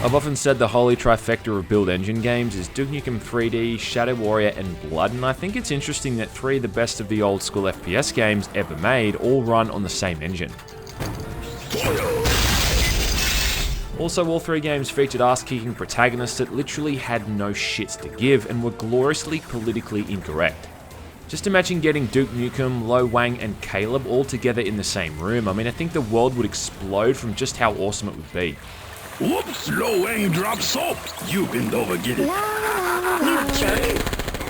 I've often said the holy trifecta of build engine games is Duke Nukem 3D, Shadow Warrior, and Blood, and I think it's interesting that 3 of the best of the old school FPS games ever made all run on the same engine. Also, all 3 games featured ass-kicking protagonists that literally had no shits to give and were gloriously politically incorrect. Just imagine getting Duke Nukem, Lo Wang, and Caleb all together in the same room. I mean, I think the world would explode from just how awesome it would be. Whoops, Lo Wang dropped soap. You bend over, get it.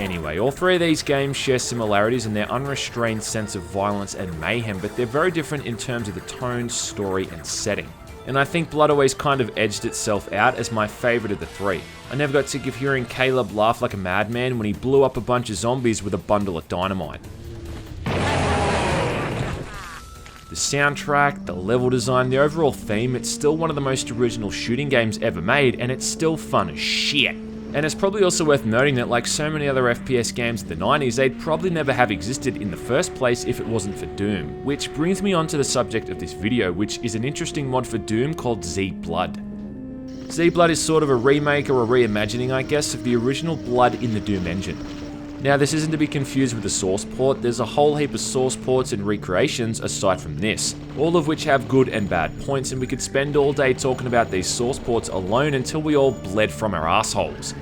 Anyway, all 3 of these games share similarities in their unrestrained sense of violence and mayhem, but they're very different in terms of the tone, story, and setting. And I think Blood always kind of edged itself out as my favourite of the 3. I never got sick of hearing Caleb laugh like a madman when he blew up a bunch of zombies with a bundle of dynamite. The soundtrack, the level design, the overall theme, it's still one of the most original shooting games ever made, and it's still fun as shit. And it's probably also worth noting that like so many other FPS games of the 90s, they'd probably never have existed in the first place if it wasn't for Doom. Which brings me on to the subject of this video, which is an interesting mod for Doom called ZBlood. ZBlood is sort of a remake or a reimagining, I guess, of the original Blood in the Doom engine. Now, this isn't to be confused with the source port. There's a whole heap of source ports and recreations aside from this, all of which have good and bad points, and we could spend all day talking about these source ports alone until we all bled from our assholes.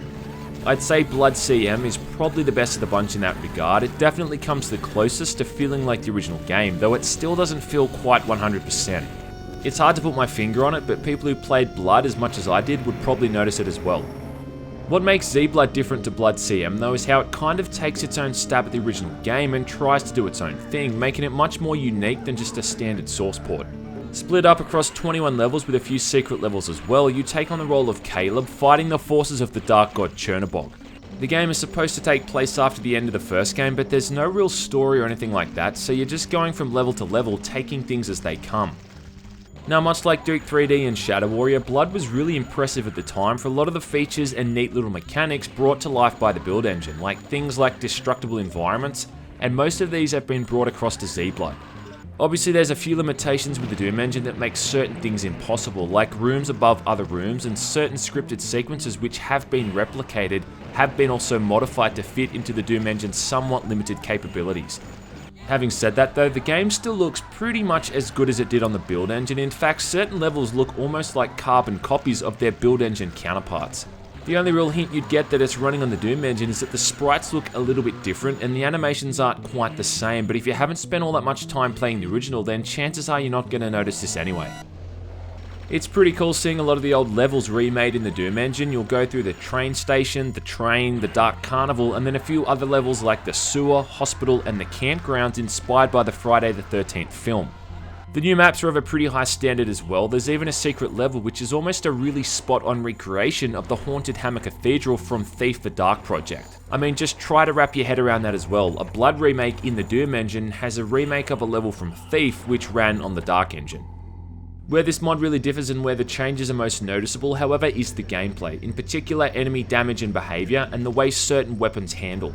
I'd say BloodCM is probably the best of the bunch in that regard. It definitely comes the closest to feeling like the original game, though it still doesn't feel quite 100%. It's hard to put my finger on it, but people who played Blood as much as I did would probably notice it as well. What makes ZBlood different to BloodCM though is how it kind of takes its own stab at the original game and tries to do its own thing, making it much more unique than just a standard source port. Split up across 21 levels with a few secret levels as well, you take on the role of Caleb, fighting the forces of the Dark God Chernobog. The game is supposed to take place after the end of the first game, but there's no real story or anything like that, so you're just going from level to level, taking things as they come. Now, much like Duke 3D and Shadow Warrior, Blood was really impressive at the time for a lot of the features and neat little mechanics brought to life by the build engine, like things like destructible environments, and most of these have been brought across to ZBlood. Obviously, there's a few limitations with the Doom engine that make certain things impossible, like rooms above other rooms, and certain scripted sequences which have been replicated have been also modified to fit into the Doom engine's somewhat limited capabilities. Having said that though, the game still looks pretty much as good as it did on the build engine. In fact, certain levels look almost like carbon copies of their build engine counterparts. The only real hint you'd get that it's running on the Doom engine is that the sprites look a little bit different and the animations aren't quite the same, but if you haven't spent all that much time playing the original, then chances are you're not going to notice this anyway. It's pretty cool seeing a lot of the old levels remade in the Doom engine. You'll go through the train station, the train, the Dark Carnival, and then a few other levels like the sewer, hospital, and the campgrounds inspired by the Friday the 13th film. The new maps are of a pretty high standard as well. There's even a secret level which is almost a really spot-on recreation of the Haunted Hammer Cathedral from Thief the Dark Project. I mean, just try to wrap your head around that as well. A Blood remake in the Doom engine has a remake of a level from Thief which ran on the Dark engine. Where this mod really differs and where the changes are most noticeable, however, is the gameplay, in particular enemy damage and behaviour, and the way certain weapons handle.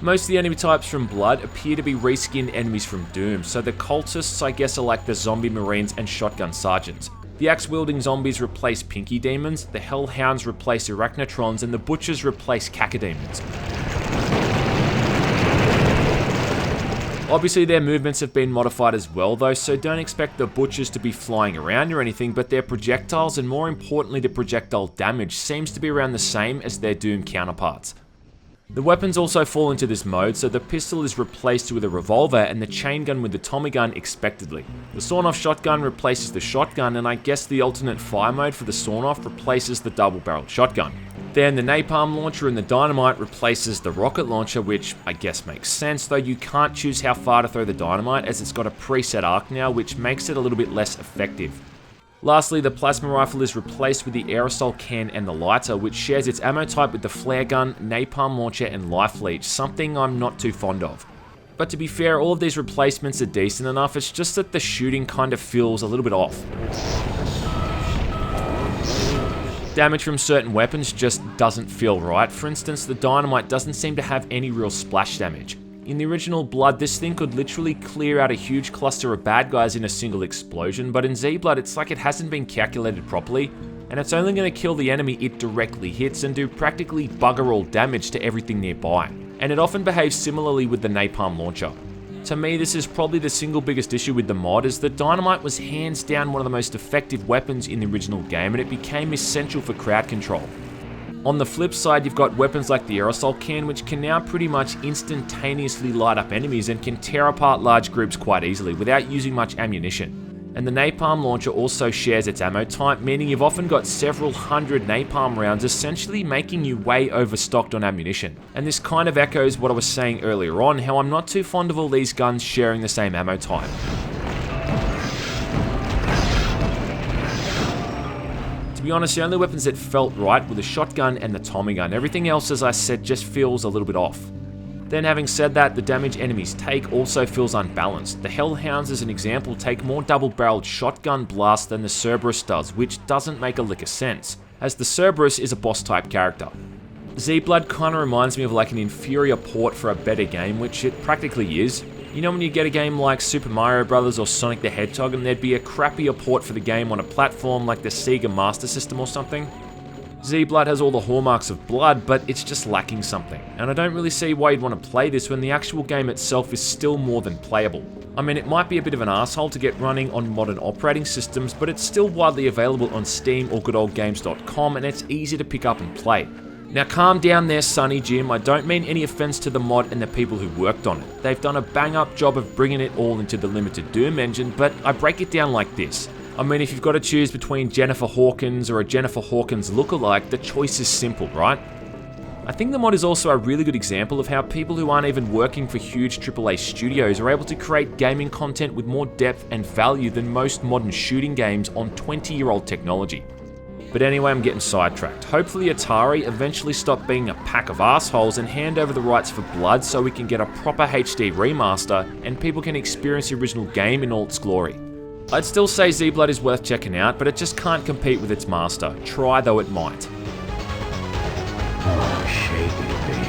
Most of the enemy types from Blood appear to be reskinned enemies from Doom, so the cultists I guess are like the zombie marines and shotgun sergeants. The axe-wielding zombies replace pinky demons, the hellhounds replace arachnotrons, and the butchers replace cacodemons. Obviously their movements have been modified as well though, so don't expect the butchers to be flying around or anything, but their projectiles and more importantly the projectile damage seems to be around the same as their Doom counterparts. The weapons also fall into this mode, so the pistol is replaced with a revolver and the chain gun with the Tommy gun expectedly. The sawn-off shotgun replaces the shotgun, and I guess the alternate fire mode for the sawn-off replaces the double-barreled shotgun. Then the napalm launcher and the dynamite replaces the rocket launcher, which I guess makes sense, though you can't choose how far to throw the dynamite as it's got a preset arc now, which makes it a little bit less effective. Lastly, the plasma rifle is replaced with the aerosol can and the lighter, which shares its ammo type with the flare gun, napalm launcher and life leech, something I'm not too fond of. But to be fair, all of these replacements are decent enough, it's just that the shooting kind of feels a little bit off. Damage from certain weapons just doesn't feel right. For instance, the dynamite doesn't seem to have any real splash damage. In the original Blood, this thing could literally clear out a huge cluster of bad guys in a single explosion, but in ZBlood it's like it hasn't been calculated properly, and it's only going to kill the enemy it directly hits and do practically bugger all damage to everything nearby. And it often behaves similarly with the napalm launcher. To me, this is probably the single biggest issue with the mod, is that dynamite was hands down one of the most effective weapons in the original game, and it became essential for crowd control. On the flip side, you've got weapons like the aerosol can, which can now pretty much instantaneously light up enemies and can tear apart large groups quite easily without using much ammunition. And the napalm launcher also shares its ammo type, meaning you've often got several hundred napalm rounds, essentially making you way overstocked on ammunition. And this kind of echoes what I was saying earlier on, how I'm not too fond of all these guns sharing the same ammo type. To be honest, the only weapons that felt right were the shotgun and the Tommy gun. Everything else, as I said, just feels a little bit off. Then having said that, the damage enemies take also feels unbalanced. The Hellhounds, as an example, take more double-barreled shotgun blasts than the Cerberus does, which doesn't make a lick of sense, as the Cerberus is a boss-type character. ZBlood kinda reminds me of like an inferior port for a better game, which it practically is. You know when you get a game like Super Mario Bros. Or Sonic the Hedgehog and there'd be a crappier port for the game on a platform like the Sega Master System or something? ZBlood has all the hallmarks of Blood, but it's just lacking something, and I don't really see why you'd want to play this when the actual game itself is still more than playable. I mean, it might be a bit of an asshole to get running on modern operating systems, but it's still widely available on Steam or goodoldgames.com, and it's easy to pick up and play. Now calm down there, Sonny Jim, I don't mean any offense to the mod and the people who worked on it. They've done a bang-up job of bringing it all into the limited Doom engine, but I break it down like this. I mean, if you've got to choose between Jennifer Hawkins or a Jennifer Hawkins lookalike, the choice is simple, right? I think the mod is also a really good example of how people who aren't even working for huge AAA studios are able to create gaming content with more depth and value than most modern shooting games on 20-year-old technology. But anyway, I'm getting sidetracked. Hopefully Atari eventually stop being a pack of assholes and hand over the rights for Blood so we can get a proper HD remaster and people can experience the original game in all its glory. I'd still say ZBlood is worth checking out, but it just can't compete with its master. Try though it might. Oh, shake it, baby.